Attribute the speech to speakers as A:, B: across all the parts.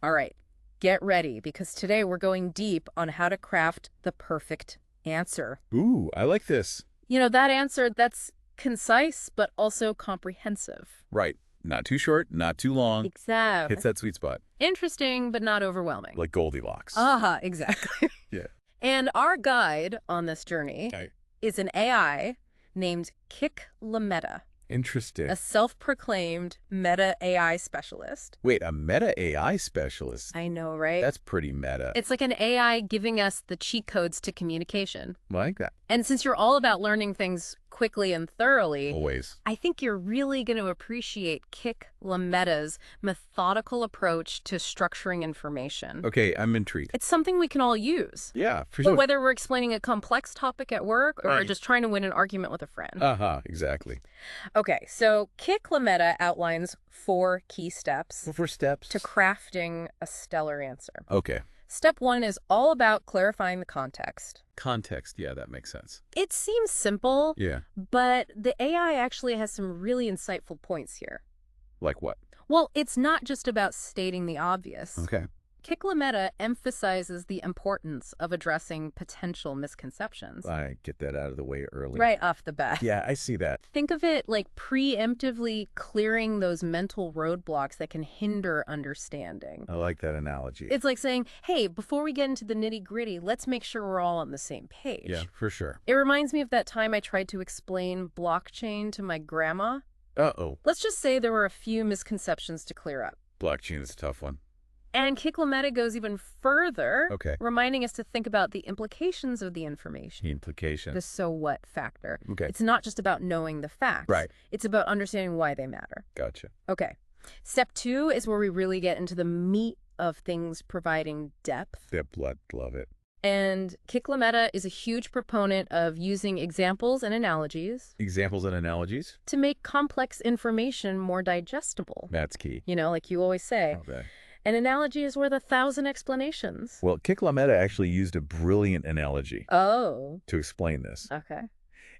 A: All right, get ready because today we're going deep on how to craft the perfect answer.
B: Ooh, I like this.
A: That answer that's concise but also comprehensive.
B: Right. Not too short, not too long.
A: Exactly.
B: Hits that sweet spot,
A: Interesting but not overwhelming.
B: like Goldilocks.
A: Aha, exactly.
B: Yeah.
A: And our guide on this journey
B: Okay.
A: is an AI named Metta,
B: Interesting.
A: a self-proclaimed meta AI specialist.
B: Wait, a meta AI specialist?
A: I know, right?
B: That's pretty meta.
A: It's like an AI giving us the cheat codes to communication.
B: Like that.
A: And since you're all about learning things quickly and thoroughly,
B: Always.
A: I think you're really going to appreciate Metta's methodical approach to structuring information.
B: Okay, I'm intrigued.
A: It's something we can all use.
B: Yeah, for
A: But
B: sure.
A: whether we're explaining a complex topic at work or
B: Right.
A: just trying to win an argument with a friend.
B: Exactly.
A: Okay, so Metta outlines 4 key steps
B: Well, for steps.
A: to crafting a stellar answer.
B: Okay.
A: Step 1 is all about clarifying the context.
B: Context, yeah, that makes sense.
A: It seems simple,
B: Yeah.
A: but the AI actually has some really insightful points here.
B: Like what?
A: Well, it's not just about stating the obvious.
B: Okay.
A: Metta emphasizes the importance of addressing potential misconceptions.
B: I get that out of the way early.
A: Right off the bat.
B: Yeah, I see that.
A: Think of it like preemptively clearing those mental roadblocks that can hinder understanding.
B: I like that analogy.
A: It's like saying, hey, before we get into the nitty-gritty, let's make sure we're all on the same page.
B: Yeah, for sure.
A: It reminds me of that time I tried to explain blockchain to my grandma.
B: Uh-oh.
A: Let's just say there were a few misconceptions to clear up.
B: Blockchain is a tough one.
A: And Metta goes even further,
B: Okay.
A: reminding us to think about the implications of the information.
B: The implication.
A: The so what factor.
B: Okay.
A: It's not just about knowing the facts.
B: Right.
A: It's about understanding why they matter.
B: Gotcha.
A: Okay. Step 2 is where we really get into the meat of things providing depth.
B: That blood, love it.
A: And Metta is a huge proponent of using examples and analogies
B: Examples and analogies?
A: to make complex information more digestible.
B: That's key.
A: Like you always say.
B: Okay.
A: An analogy is worth 1,000 explanations.
B: Well, Metta actually used a brilliant analogy
A: Oh,
B: to explain this.
A: okay.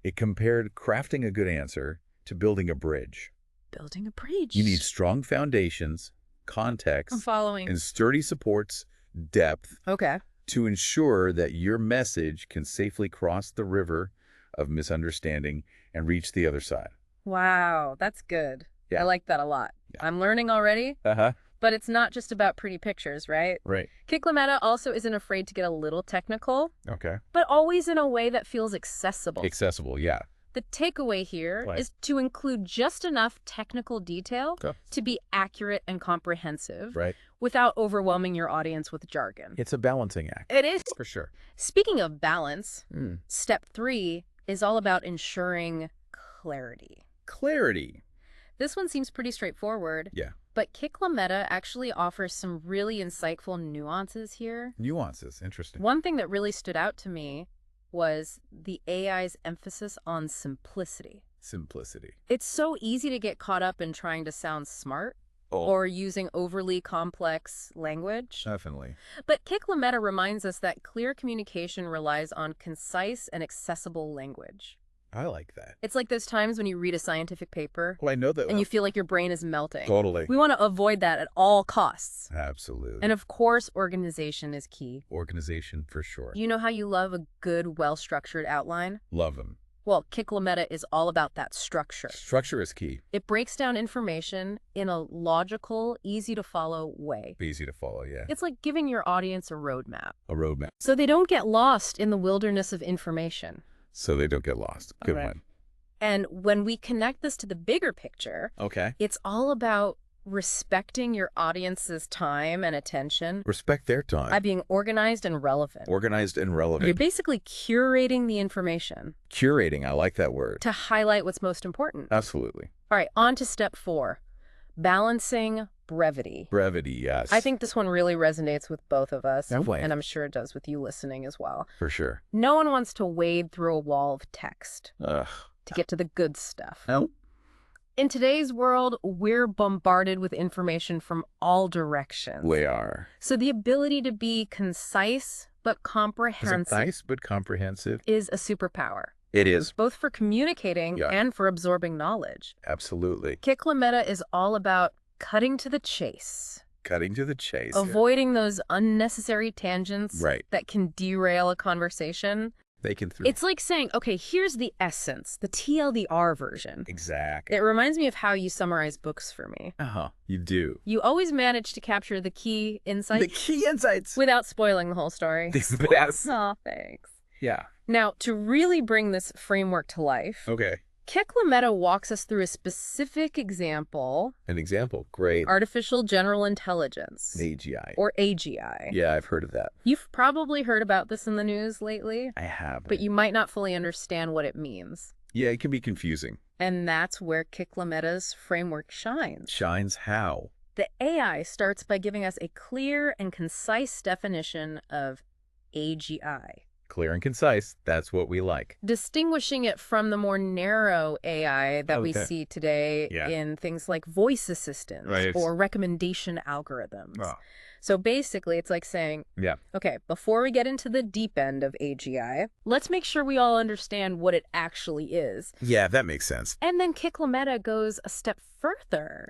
B: It compared crafting a good answer to building a bridge.
A: Building a bridge.
B: You need strong foundations,
A: I'm
B: context,
A: following.
B: and sturdy supports, depth,
A: Okay.
B: to ensure that your message can safely cross the river of misunderstanding and reach the other side.
A: Wow, that's good.
B: Yeah.
A: I like that a lot.
B: Yeah.
A: I'm learning already,
B: Uh-huh.
A: but it's not just about pretty pictures, right?
B: Right.
A: Metta also isn't afraid to get a little technical,
B: Okay.
A: but always in a way that feels accessible.
B: Accessible, yeah.
A: The takeaway here
B: Right.
A: is to include just enough technical detail
B: Okay.
A: to be accurate and comprehensive
B: Right.
A: without overwhelming your audience with jargon.
B: It's a balancing act.
A: It is.
B: For sure.
A: Speaking of balance,
B: Mm.
A: step 3 is all about ensuring clarity.
B: Clarity.
A: This one seems pretty straightforward,
B: Yeah.
A: but Metta actually offers some really insightful nuances here.
B: Nuances. Interesting.
A: One thing that really stood out to me was the AI's emphasis on simplicity.
B: Simplicity.
A: It's so easy to get caught up in trying to sound smart
B: Oh,
A: or using overly complex language.
B: definitely.
A: But Metta reminds us that clear communication relies on concise and accessible language.
B: I like that.
A: It's like those times when you read a scientific paper
B: Well, I know that.
A: and you feel like your brain is melting.
B: Totally.
A: We want to avoid that at all costs.
B: Absolutely.
A: And of course, organization is key.
B: Organization for sure.
A: You know how you love a good, well-structured outline?
B: Love them.
A: Well, Metta is all about that structure.
B: Structure is key.
A: It breaks down information in a logical, easy-to-follow way.
B: Easy to follow, yeah.
A: It's like giving your audience a roadmap,
B: A roadmap.
A: so they don't get lost in the wilderness of information.
B: So they don't get lost. Good
A: All right.
B: one.
A: And when we connect this to the bigger picture,
B: Okay.
A: it's all about respecting your audience's time and attention
B: Respect their time.
A: by being organized and relevant.
B: Organized and
A: You're
B: relevant.
A: basically curating the information
B: Curating. I like that word.
A: to highlight what's most important.
B: Absolutely.
A: All right, on to step 4, balancing brevity.
B: Brevity, yes.
A: I think this one really resonates with both of us,
B: No way.
A: and I'm sure it does with you listening as well.
B: For sure.
A: No one wants to wade through a wall of text
B: Ugh.
A: to get to the good stuff.
B: No.
A: In today's world, we're bombarded with information from all directions.
B: We are.
A: So the ability to be concise but comprehensive
B: Concise but comprehensive.
A: is a superpower,
B: It is.
A: both for communicating
B: Yeah.
A: and for absorbing knowledge.
B: Absolutely.
A: Metta is all about cutting to the chase.
B: Cutting to the chase.
A: avoiding those unnecessary tangents
B: Right.
A: that can derail a conversation.
B: They can through.
A: It's like saying, okay, here's the essence, the TLDR version.
B: Exactly.
A: It reminds me of how you summarize books for me.
B: You do.
A: You always manage to capture the key insights.
B: The key insights.
A: Without spoiling the whole story.
B: Yes.
A: Aw, thanks.
B: Yeah.
A: Now, to really bring this framework to life,
B: Okay.
A: Metta walks us through a specific example.
B: An example. Great.
A: Artificial General Intelligence.
B: AGI.
A: Or AGI.
B: Yeah, I've heard of that.
A: You've probably heard about this in the news lately.
B: I have.
A: But you might not fully understand what it means.
B: Yeah, it can be confusing.
A: And that's where Metta's framework shines.
B: Shines how?
A: The AI starts by giving us a clear and concise definition of AGI.
B: Clear and concise. That's what we like.
A: Distinguishing it from the more narrow AI that we
B: Okay.
A: see today
B: Yeah.
A: in things like voice assistants
B: Right.
A: or recommendation algorithms.
B: Oh.
A: So basically, it's like saying,
B: Yeah.
A: okay, before we get into the deep end of AGI, let's make sure we all understand what it actually is.
B: Yeah, that makes sense.
A: And then Metta goes a step further,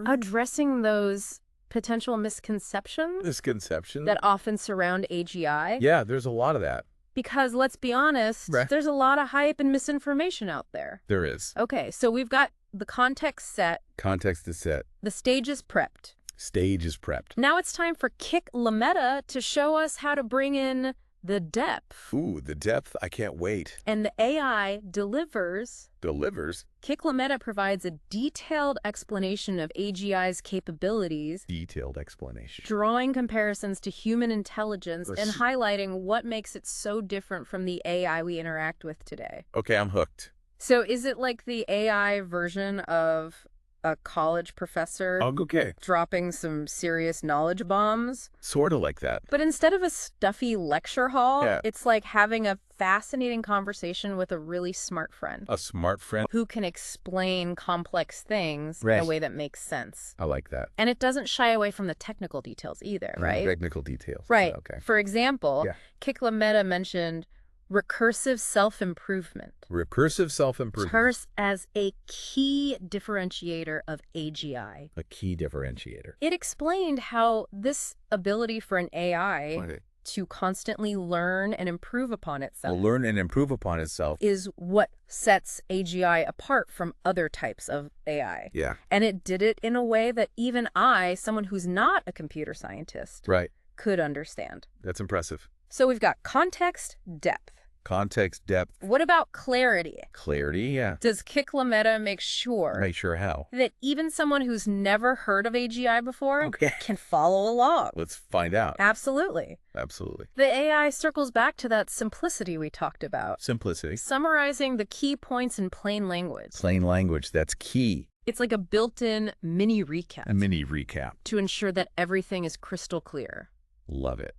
A: addressing those potential misconceptions
B: Misconceptions?
A: that often surround AGI.
B: Yeah, there's a lot of that.
A: Because let's be honest,
B: Right.
A: there's a lot of hype and misinformation out there.
B: There is.
A: Okay, so we've got the context set,
B: Context is set.
A: the stage is prepped.
B: Stage is prepped.
A: Now it's time for Metta to show us how to bring in the depth.
B: Ooh, the depth. I can't wait.
A: And the AI delivers.
B: Delivers.
A: Metta provides a detailed explanation of AGI's capabilities,
B: Detailed explanation.
A: drawing comparisons to human intelligence and
B: Let's-
A: highlighting what makes it so different from the AI we interact with today.
B: Okay, I'm hooked.
A: So is it like the AI version of a college professor
B: Okay.
A: dropping some serious knowledge bombs?
B: Sort of like that.
A: But instead of a stuffy lecture hall,
B: Yeah.
A: it's like having a fascinating conversation with a really smart friend
B: A smart friend.
A: who can explain complex things in
B: Right.
A: a way that makes sense.
B: I like that.
A: And it doesn't shy away from the technical details either, right?
B: Technical details.
A: Right.
B: Okay.
A: For example,
B: Yeah.
A: Metta mentioned recursive self-improvement.
B: Recursive self-improvement.
A: Terse as a key differentiator of AGI.
B: A key differentiator.
A: It explained how this ability for an AI
B: Okay.
A: to constantly learn and improve upon itself
B: Will learn and improve upon itself.
A: is what sets AGI apart from other types of AI.
B: Yeah.
A: And it did it in a way that even I, someone who's not a computer scientist,
B: Right.
A: could understand.
B: That's impressive.
A: So we've got context, depth.
B: Context, depth,
A: What about clarity?
B: clarity. Yeah.
A: Does Metta make sure
B: Make sure how.
A: that even someone who's never heard of AGI before
B: Okay.
A: can follow along?
B: Let's find out.
A: Absolutely.
B: Absolutely.
A: The AI circles back to that simplicity we talked about,
B: Simplicity.
A: summarizing the key points in plain language.
B: Plain language. That's key.
A: It's like a built-in mini recap
B: A mini recap.
A: to ensure that everything is crystal clear.
B: Love it.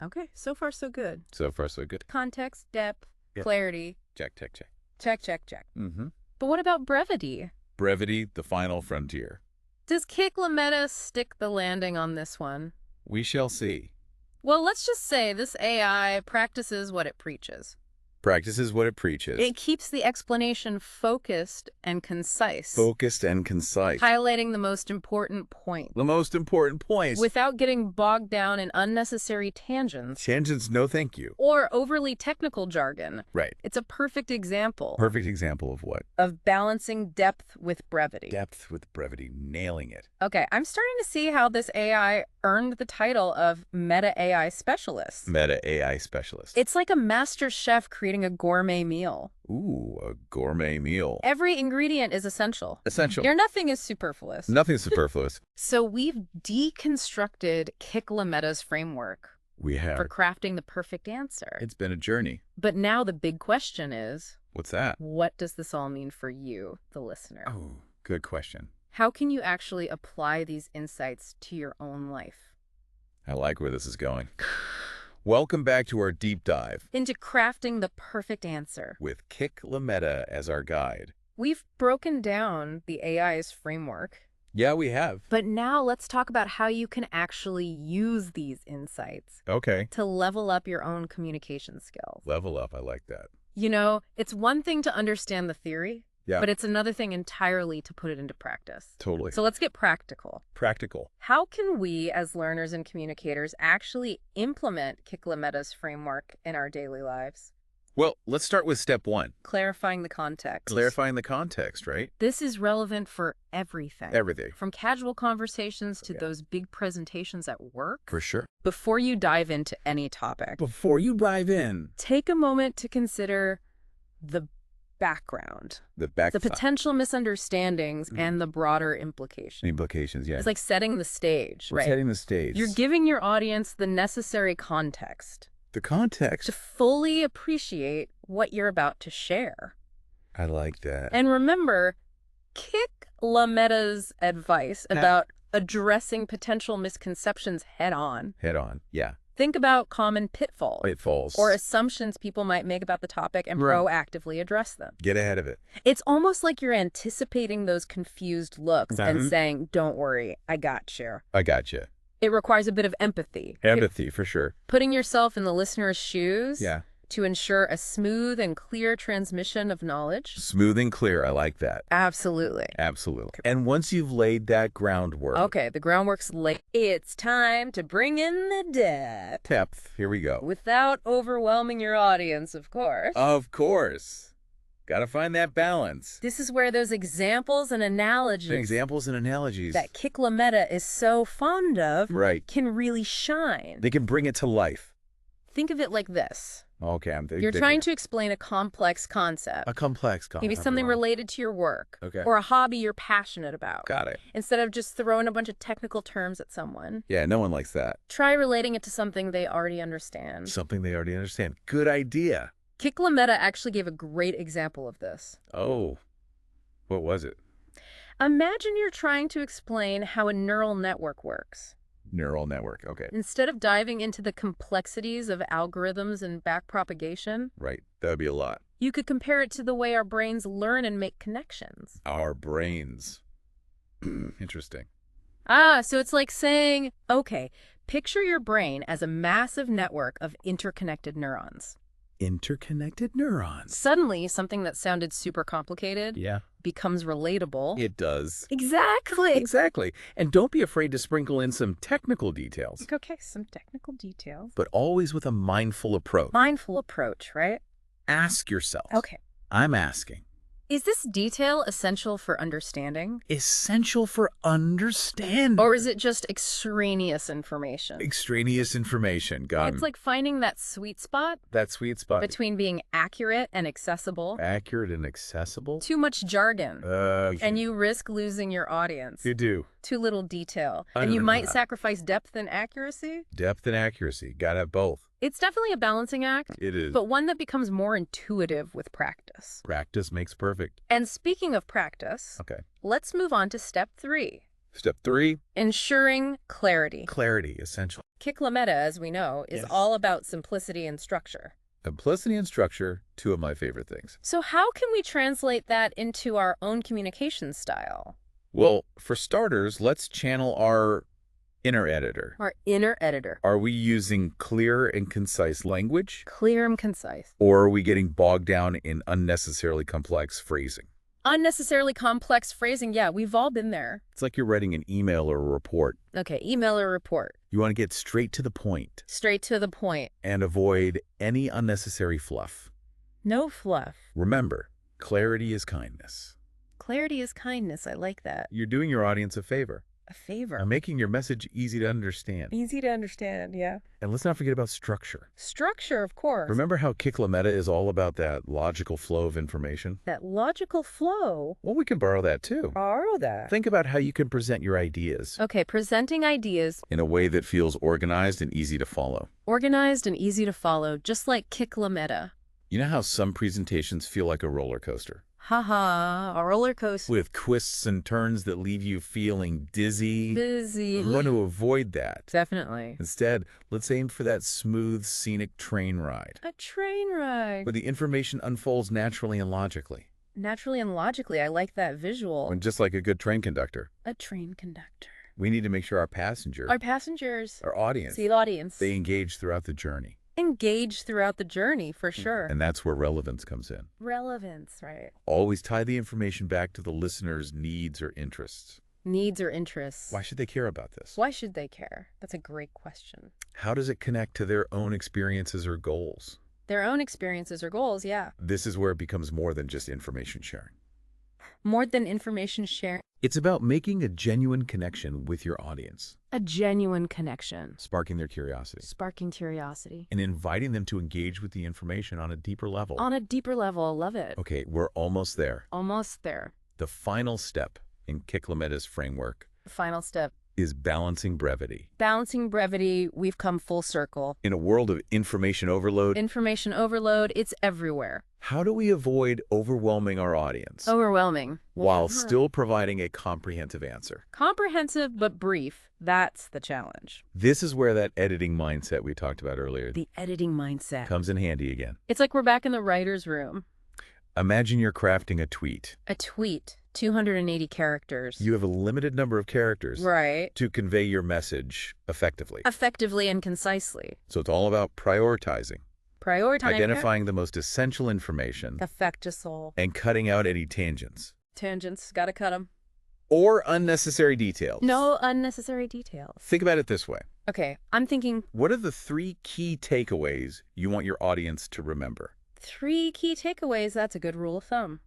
A: Okay, so far so good.
B: So far, so good.
A: Context, depth,
B: Yeah.
A: clarity,
B: Check, check, check.
A: check, check, check.
B: Mm-hmm.
A: But what about brevity?
B: Brevity, the final frontier.
A: Does Metta stick the landing on this one?
B: We shall see.
A: Well, let's just say this AI practices what it preaches.
B: Practices what it preaches.
A: It keeps the explanation focused and concise,
B: Focused and concise.
A: highlighting the most important point,
B: The most important points.
A: without getting bogged down in unnecessary tangents
B: Tangents, no thank you.
A: or overly technical jargon.
B: Right.
A: It's a perfect example
B: Perfect example of what?
A: of balancing depth with brevity.
B: Depth with brevity. Nailing it.
A: Okay, I'm starting to see how this AI earned the title of Meta AI Specialist.
B: Meta AI specialist.
A: It's like a master chef creating a gourmet meal.
B: Ooh, a gourmet meal.
A: Every ingredient is essential.
B: Essential.
A: Nothing is superfluous.
B: Nothing superfluous.
A: So we've deconstructed Metta's framework
B: We have.
A: for crafting the perfect answer.
B: It's been a journey.
A: But now the big question is,
B: What's that?
A: what does this all mean for you, the listener?
B: Oh, good question.
A: How can you actually apply these insights to your own life?
B: I like where this is going. Welcome back to our deep dive
A: Into crafting the perfect answer.
B: with Metta as our guide.
A: We've broken down the AI's framework,
B: Yeah, we have.
A: but now let's talk about how you can actually use these insights
B: Okay.
A: to level up your own communication skills.
B: Level up. I like that.
A: You know, it's one thing to understand the theory,
B: Yeah.
A: But it's another thing entirely to put it into practice.
B: Totally.
A: So let's get practical.
B: Practical.
A: How can we, as learners and communicators, actually implement Metta's framework in our daily lives?
B: Well, let's start with step 1.
A: Clarifying the context.
B: Clarifying the context, right?
A: This is relevant for everything.
B: Everything.
A: From casual conversations to
B: Yeah.
A: those big presentations at work.
B: For sure.
A: Before you dive into any topic,
B: Before you dive in,
A: take a moment to consider the background,
B: the
A: potential misunderstandings, and the broader implications.
B: implications, yeah.
A: It's like setting the stage,
B: We're
A: right?
B: setting the stage.
A: You're giving your audience the necessary context
B: the context.
A: to fully appreciate what you're about to share.
B: I like that.
A: And remember, Metta's advice about addressing potential misconceptions head on.
B: Head on. Yeah.
A: Think about common pitfalls
B: Pitfalls.
A: or assumptions people might make about the topic and
B: Right.
A: proactively address them.
B: Get ahead of it.
A: It's almost like you're anticipating those confused looks and
B: Mhm.
A: saying, don't worry, I got you.
B: I gotcha.
A: It requires a bit of empathy.
B: Empathy, for sure.
A: Putting yourself in the listener's shoes
B: Yeah.
A: to ensure a smooth and clear transmission of knowledge.
B: Smooth and clear. I like that.
A: Absolutely.
B: Absolutely. And once you've laid that groundwork.
A: Okay, the groundwork's laid. It's time to bring in the depth.
B: Here we go.
A: Without overwhelming your audience, of course.
B: Of course. Got to find that balance.
A: This is where those examples and analogies
B: Examples and analogies.
A: that Metta is so fond of
B: Right.
A: can really shine.
B: They can bring it to life.
A: Think of it like this.
B: Okay.
A: You're trying to explain a complex concept.
B: A complex concept.
A: Maybe something related to your work.
B: Okay.
A: Or a hobby you're passionate about.
B: Got it.
A: Instead of just throwing a bunch of technical terms at someone,
B: Yeah, no one likes that.
A: try relating it to something they already understand.
B: Something they already understand. Good idea.
A: Metta actually gave a great example of this.
B: Oh, what was it?
A: Imagine you're trying to explain how a neural network works.
B: Neural network. Okay.
A: Instead of diving into the complexities of algorithms and backpropagation,
B: Right. That would be a lot.
A: you could compare it to the way our brains learn and make connections.
B: Our brains. Interesting.
A: So it's like saying, okay, picture your brain as a massive network of interconnected neurons.
B: Interconnected neurons.
A: Suddenly, something that sounded super complicated
B: Yeah.
A: becomes relatable.
B: It does.
A: Exactly.
B: Exactly. And don't be afraid to sprinkle in some technical details,
A: Okay, some technical details.
B: but always with a mindful approach.
A: Mindful approach, right?
B: Ask yourself.
A: Okay.
B: I'm asking.
A: Is this detail essential for understanding?
B: Essential for understanding.
A: Or is it just extraneous information?
B: Extraneous information. Got
A: It's like finding that sweet spot
B: that sweet spot.
A: between being accurate and accessible.
B: Accurate and accessible.
A: Too much jargon.
B: And
A: And you risk losing your audience.
B: you do.
A: Too little detail. And you might sacrifice depth and accuracy.
B: Depth and accuracy. Gotta have both.
A: It's definitely a balancing act,
B: It is.
A: but one that becomes more intuitive with practice.
B: Practice makes perfect.
A: And speaking of practice,
B: Okay.
A: let's move on to step 3,
B: Step 3,
A: ensuring clarity.
B: clarity, essential.
A: Metta, as we know, is
B: Yes.
A: all about simplicity and structure.
B: Simplicity and structure, two of my favorite things.
A: So how can we translate that into our own communication style?
B: Well, for starters, let's channel our inner editor.
A: Our inner editor.
B: Are we using clear and concise language,
A: Clear and concise.
B: or are we getting bogged down in unnecessarily complex phrasing?
A: Unnecessarily complex phrasing. Yeah, we've all been there.
B: It's like you're writing an email or a report.
A: Okay, email or report.
B: You want to get straight to the point
A: Straight to the point.
B: and avoid any unnecessary fluff.
A: No fluff.
B: Remember, clarity is kindness.
A: Clarity is kindness. I like that.
B: You're doing your audience a favor.
A: A favor.
B: I'm making your message easy to understand.
A: Easy to understand, yeah.
B: And let's not forget about structure.
A: Structure, of course.
B: Remember how Metta is all about that logical flow of information?
A: That logical flow.
B: Well, we can borrow that too.
A: Borrow that.
B: Think about how you can present your ideas
A: Okay, presenting ideas,
B: in a way that feels organized and easy to follow.
A: organized and easy to follow, just like Metta.
B: You know how some presentations feel like a roller coaster?
A: Haha, a roller coaster.
B: With twists and turns that leave you feeling dizzy.
A: Busy.
B: We want to avoid that.
A: Definitely.
B: Instead, let's aim for that smooth, scenic train ride,
A: A train ride.
B: where the information unfolds naturally and logically.
A: Naturally and logically, I like that visual.
B: And just like a good train conductor,
A: A train conductor.
B: we need to make sure our passenger,
A: Our passengers.
B: our audience,
A: See the audience.
B: they engage throughout the journey.
A: Engage throughout the journey, for sure.
B: And that's where relevance comes in.
A: Relevance, right?
B: Always tie the information back to the listener's needs or interests.
A: Needs or interests.
B: Why should they care about this?
A: Why should they care? That's a great question.
B: How does it connect to their own experiences or goals?
A: Their own experiences or goals, yeah.
B: This is where it becomes more than just information sharing.
A: More than information sharing.
B: It's about making a genuine connection with your audience,
A: A genuine connection.
B: sparking their curiosity,
A: Sparking curiosity.
B: and inviting them to engage with the information on a deeper level.
A: On a deeper level, love it.
B: Okay, we're almost there.
A: Almost there.
B: The final step in Metta's framework
A: Final step.
B: is balancing brevity.
A: Balancing brevity, we've come full circle.
B: In a world of information overload,
A: Information overload, it's everywhere.
B: how do we avoid overwhelming our audience
A: Overwhelming.
B: while still providing a comprehensive answer?
A: Comprehensive but brief. That's the challenge.
B: This is where that editing mindset we talked about earlier
A: The editing mindset.
B: comes in handy again.
A: It's like we're back in the writer's room.
B: Imagine you're crafting a tweet.
A: A tweet, 280 characters.
B: You have a limited number of characters
A: Right.
B: to convey your message effectively.
A: Effectively and concisely.
B: So it's all about prioritizing,
A: Prioritize.
B: identifying the most essential information,
A: Affect a soul.
B: and cutting out any tangents
A: Tangents, gotta cut them.
B: or unnecessary details.
A: No unnecessary details.
B: Think about it this way.
A: Okay, I'm thinking
B: What are the 3 key takeaways you want your audience to remember?
A: 3 key takeaways. That's a good rule of thumb.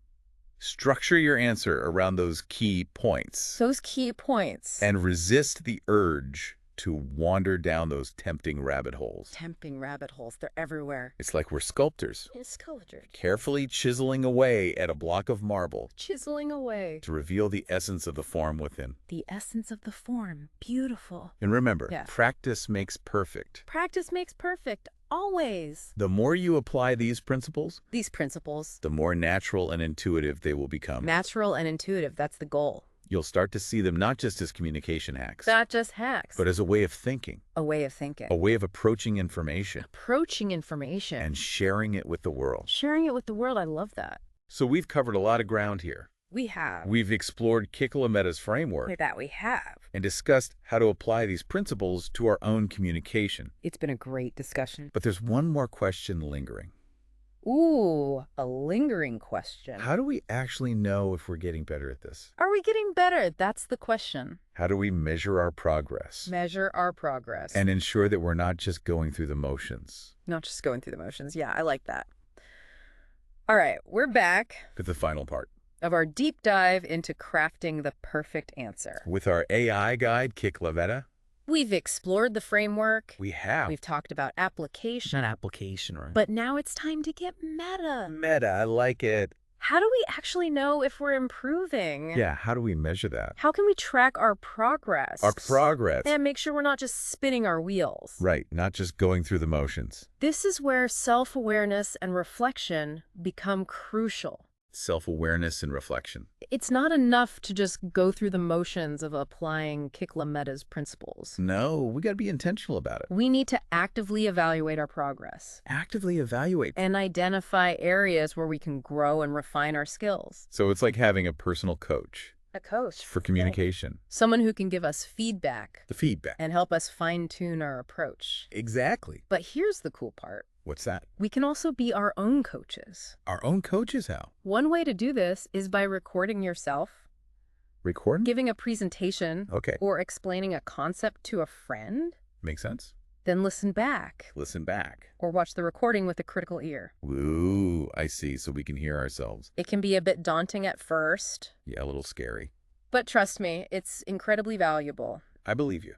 B: Structure your answer around those key points
A: Those key points.
B: and resist the urge to wander down those tempting rabbit holes.
A: Tempting rabbit holes. They're everywhere.
B: It's like we're sculptors,
A: It's sculptured.
B: carefully chiseling away at a block of marble
A: Chiseling away.
B: to reveal the essence of the form within.
A: The essence of the form. Beautiful.
B: And remember,
A: Yeah.
B: practice makes perfect.
A: Practice makes perfect. Always.
B: The more you apply these principles,
A: These principles.
B: the more natural and intuitive they will become.
A: Natural and intuitive. That's the goal.
B: You'll start to see them not just as communication hacks,
A: Not just hacks.
B: but as a way of thinking,
A: a way of thinking.
B: a way of approaching information
A: Approaching information.
B: and sharing it with the world.
A: Sharing it with the world. I love that.
B: So we've covered a lot of ground here.
A: We have.
B: We've explored Metta's framework
A: That we have.
B: and discussed how to apply these principles to our own communication.
A: It's been a great discussion.
B: But there's one more question lingering.
A: Ooh, a lingering question.
B: How do we actually know if we're getting better at this?
A: Are we getting better? That's the question.
B: How do we measure our progress
A: Measure our progress.
B: and ensure that we're not just going through the motions?
A: not just going through the motions. Yeah, I like that. All right, we're back
B: With the final part.
A: of our deep dive into crafting the perfect answer.
B: With our AI guide, Metta,
A: We've explored the framework.
B: we have.
A: We've talked about application.
B: application, right?
A: But now it's time to get meta.
B: Metta, I like it.
A: How do we actually know if we're improving?
B: Yeah, how do we measure that?
A: How can we track our progress?
B: Our progress.
A: And make sure we're not just spinning our wheels.
B: Right, not just going through the motions.
A: This is where self-awareness and reflection become crucial.
B: Self-awareness and reflection.
A: It's not enough to just go through the motions of applying Metta's principles.
B: No, we got to be intentional about it.
A: We need to actively evaluate our progress
B: Actively evaluate.
A: and identify areas where we can grow and refine our skills.
B: So it's like having a personal coach
A: A coach.
B: for communication.
A: Someone who can give us feedback
B: The feedback.
A: and help us fine-tune our approach.
B: Exactly.
A: But here's the cool part.
B: What's that?
A: We can also be our own coaches.
B: Our own coaches, how?
A: One way to do this is by recording yourself,
B: Recording?
A: giving a presentation,
B: Okay.
A: or explaining a concept to a friend,
B: Makes sense.
A: then listen back,
B: Listen back.
A: or watch the recording with a critical ear.
B: Ooh, I see. So we can hear ourselves.
A: It can be a bit daunting at first,
B: Yeah, a little scary.
A: but trust me, it's incredibly valuable.
B: I believe you.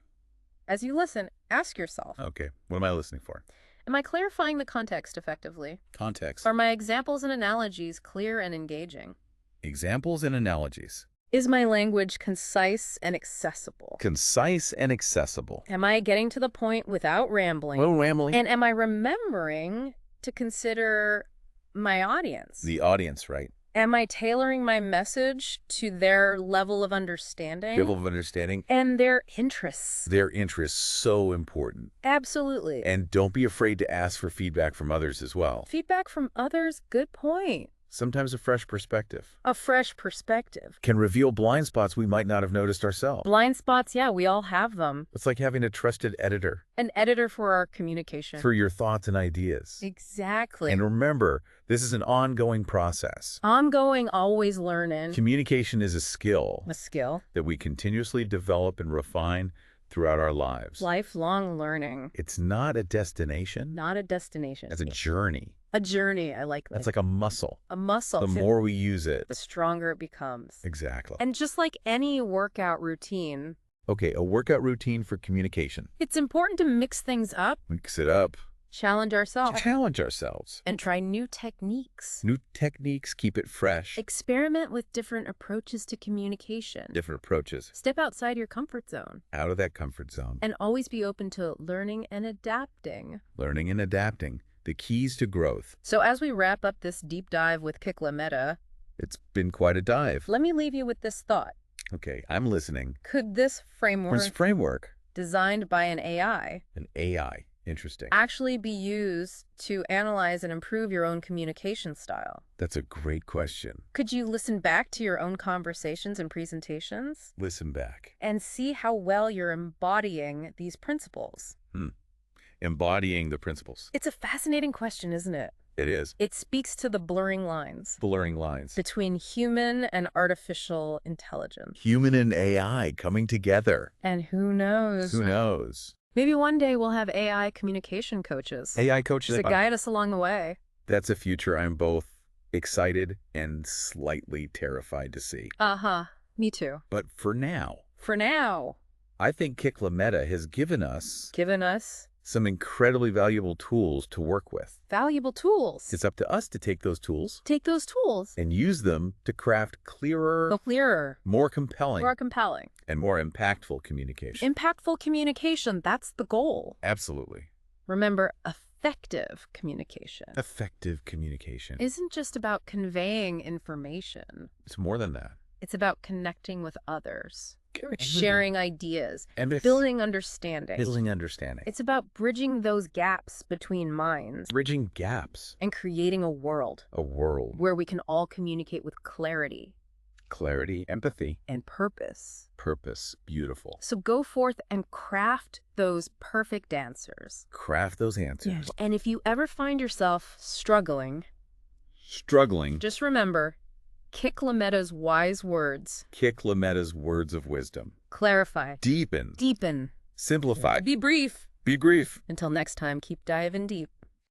A: As you listen, ask yourself,
B: Okay. What am I listening for?
A: am I clarifying the context effectively?
B: Context.
A: Are my examples and analogies clear and engaging?
B: Examples and analogies.
A: Is my language concise and accessible?
B: Concise and accessible.
A: Am I getting to the point without rambling?
B: rambling.
A: And am I remembering to consider my audience?
B: The audience, right?
A: Am I tailoring my message to their level of understanding?
B: Level of understanding.
A: And their interests.
B: Their interests so important.
A: Absolutely.
B: And don't be afraid to ask for feedback from others as well.
A: Feedback from others, good point.
B: sometimes a fresh perspective.
A: A fresh perspective.
B: Can reveal blind spots we might not have noticed ourselves.
A: Blind spots, yeah, we all have them.
B: It's like having a trusted editor
A: An editor for our communication.
B: for your thoughts and ideas.
A: Exactly.
B: And remember, this is an ongoing process.
A: Ongoing, always learning.
B: Communication is a skill
A: A skill.
B: that we continuously develop and refine throughout our lives.
A: Lifelong learning.
B: It's not a destination.
A: Not a destination.
B: It's a journey.
A: A journey, I like that.
B: That's like a muscle.
A: A muscle.
B: The more we use it.
A: the stronger it becomes.
B: Exactly.
A: And just like any workout routine,
B: Okay, a workout routine for communication.
A: it's important to mix things up,
B: Mix it up.
A: challenge ourselves,
B: Challenge ourselves.
A: and try new techniques.
B: New techniques, keep it fresh.
A: Experiment with different approaches to communication.
B: Different approaches.
A: Step outside your comfort zone.
B: Out of that comfort zone.
A: And always be open to learning and adapting.
B: Learning and adapting. The keys to growth.
A: So as we wrap up this deep dive with Metta,
B: It's been quite a dive.
A: let me leave you with this thought.
B: Okay, I'm listening.
A: Could this
B: Where's
A: framework,
B: framework?
A: designed by an AI,
B: An AI. Interesting.
A: actually be used to analyze and improve your own communication style?
B: That's a great question.
A: Could you listen back to your own conversations and presentations
B: Listen back.
A: and see how well you're embodying these principles?
B: Embodying the principles.
A: It's a fascinating question, isn't it?
B: It is.
A: It speaks to the blurring lines
B: Blurring lines.
A: between human and artificial intelligence.
B: Human and AI coming together.
A: And who knows?
B: Who knows?
A: Maybe one day we'll have AI communication coaches
B: AI coaches.
A: to guide us along the way.
B: That's a future I'm both excited and slightly terrified to see.
A: Uh-huh. Me too.
B: But for now,
A: For now,
B: I think Metta has given us
A: given us
B: some incredibly valuable tools to work with.
A: valuable tools.
B: It's up to us to take those tools
A: Take those tools.
B: and use them to craft clearer,
A: Go clearer,
B: more compelling,
A: more compelling.
B: and more impactful communication.
A: Impactful communication, that's the goal.
B: Absolutely.
A: Remember, effective communication
B: Effective communication.
A: isn't just about conveying information.
B: It's more than that.
A: It's about connecting with others, sharing ideas,
B: and
A: building understanding.
B: building understanding.
A: It's about bridging those gaps between minds
B: Bridging gaps.
A: and creating a world
B: A world.
A: where we can all communicate with clarity
B: Clarity, empathy,
A: and purpose.
B: purpose. Beautiful.
A: So go forth and craft those perfect answers.
B: Craft those answers.
A: And if you ever find yourself struggling,
B: Struggling.
A: just remember, Metta's wise words.
B: Metta's words of wisdom.
A: Clarify.
B: Deepen.
A: Deepen.
B: Simplify.
A: Be brief.
B: Be brief.
A: Until next time, keep diving deep.